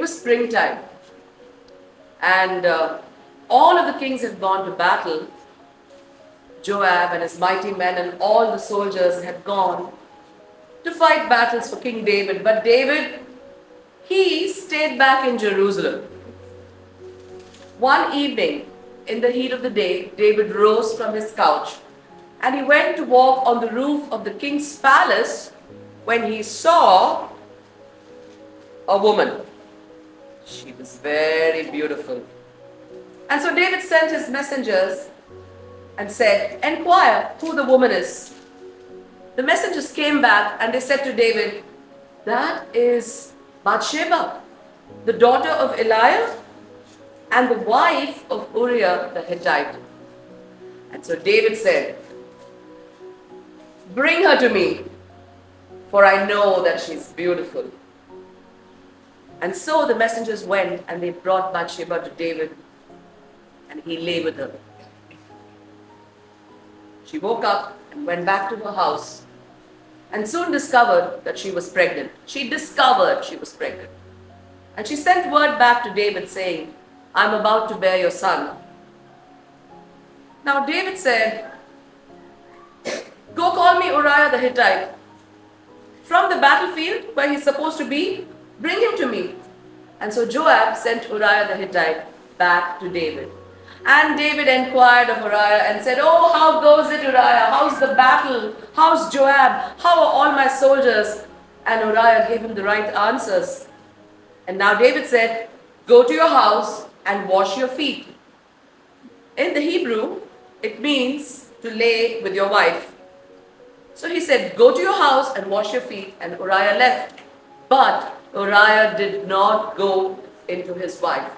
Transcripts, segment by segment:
was springtime, and all of the kings had gone to battle. Joab and his mighty men and all the soldiers had gone to fight battles for King David. But David, he stayed back in Jerusalem. One evening, in the heat of the day, David rose from his couch and he went to walk on the roof of the king's palace when he saw a woman. She was very beautiful. And so David sent his messengers and said, "Enquire who the woman is." The messengers came back and they said to David, "That is Bathsheba, the daughter of Eliah and the wife of Uriah the Hittite." And so David said, "Bring her to me, for I know that she's beautiful." And so the messengers went and they brought Bathsheba to David, and he lay with her. She woke up and went back to her house and soon discovered that she was pregnant. She discovered she was pregnant. And she sent word back to David saying, "I'm about to bear your son." Now David said, "Go call me Uriah the Hittite. From the battlefield where he's supposed to be, bring him to me." And so Joab sent Uriah the Hittite back to David. And David inquired of Uriah and said, "Oh, how goes it, Uriah? How's the battle? How's Joab? How are all my soldiers?" And Uriah gave him the right answers. And now David said, "Go to your house and wash your feet." In the Hebrew, it means to lay with your wife. So he said, "Go to your house and wash your feet." And Uriah left. But Uriah did not go into his wife.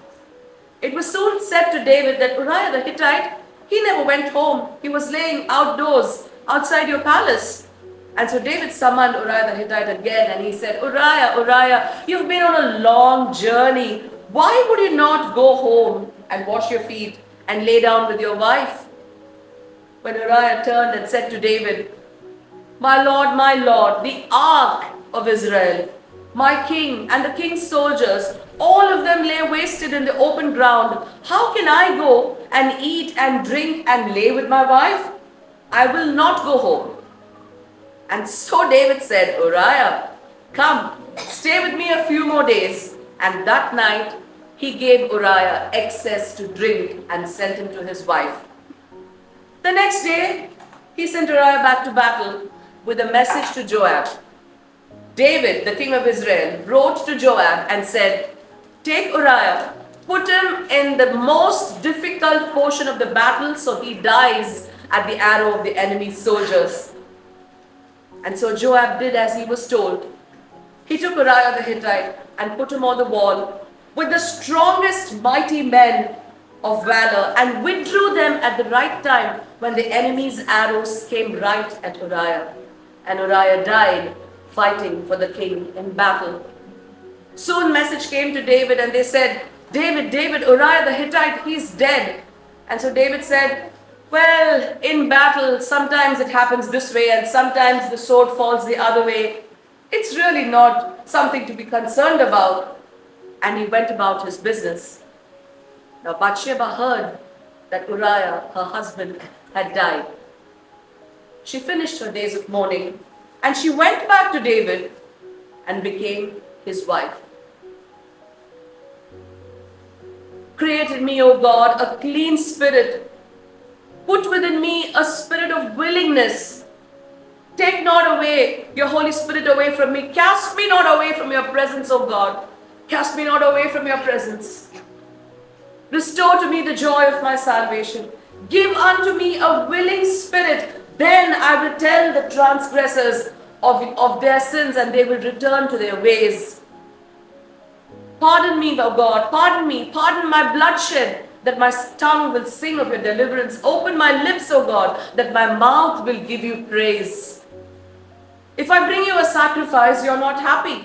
It was soon said to David that Uriah the Hittite, he never went home. He was laying outdoors outside your palace. And so David summoned Uriah the Hittite again and he said, "Uriah, Uriah, you've been on a long journey. Why would you not go home and wash your feet and lay down with your wife?" When Uriah turned and said to David, my Lord, the ark of Israel, my king and the king's soldiers, all of them lay wasted in the open ground. How can I go and eat and drink and lay with my wife? I will not go home." And so David said, "Uriah, come, stay with me a few more days." And that night he gave Uriah excess to drink and sent him to his wife. The next day he sent Uriah back to battle with a message to Joab. David, the king of Israel, wrote to Joab and said, "Take Uriah, put him in the most difficult portion of the battle so he dies at the arrow of the enemy's soldiers." And so Joab did as he was told. He took Uriah the Hittite and put him on the wall with the strongest mighty men of valor and withdrew them at the right time when the enemy's arrows came right at Uriah. And Uriah died fighting for the king in battle. Soon message came to David and they said, David, Uriah the Hittite, he's dead." And so David said, "Well, in battle, sometimes it happens this way and sometimes the sword falls the other way. It's really not something to be concerned about." And he went about his business. Now Bathsheba heard that Uriah, her husband, had died. She finished her days of mourning and she went back to David and became his wife. "Create in me, O God, a clean spirit. Put within me a spirit of willingness. Take not away your Holy Spirit away from me. Cast me not away from your presence, O God. Cast me not away from your presence. Restore to me the joy of my salvation. Give unto me a willing spirit. Then I will tell the transgressors of their sins and they will return to their ways. Pardon me, O God, pardon me, pardon my bloodshed, that my tongue will sing of your deliverance. Open my lips, O God, that my mouth will give you praise. If I bring you a sacrifice, you're not happy.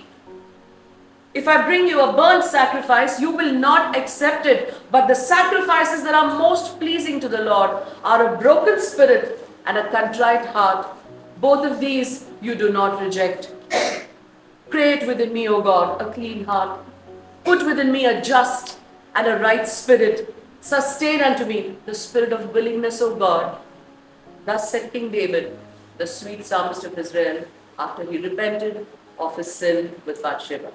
If I bring you a burnt sacrifice, you will not accept it. But the sacrifices that are most pleasing to the Lord are a broken spirit and a contrite heart. Both of these you do not reject. Create within me, O God, a clean heart Put within me a just and a right spirit. Sustain unto me the spirit of willingness, O God. Thus said King David, the sweet psalmist of Israel, after he repented of his sin with Bathsheba.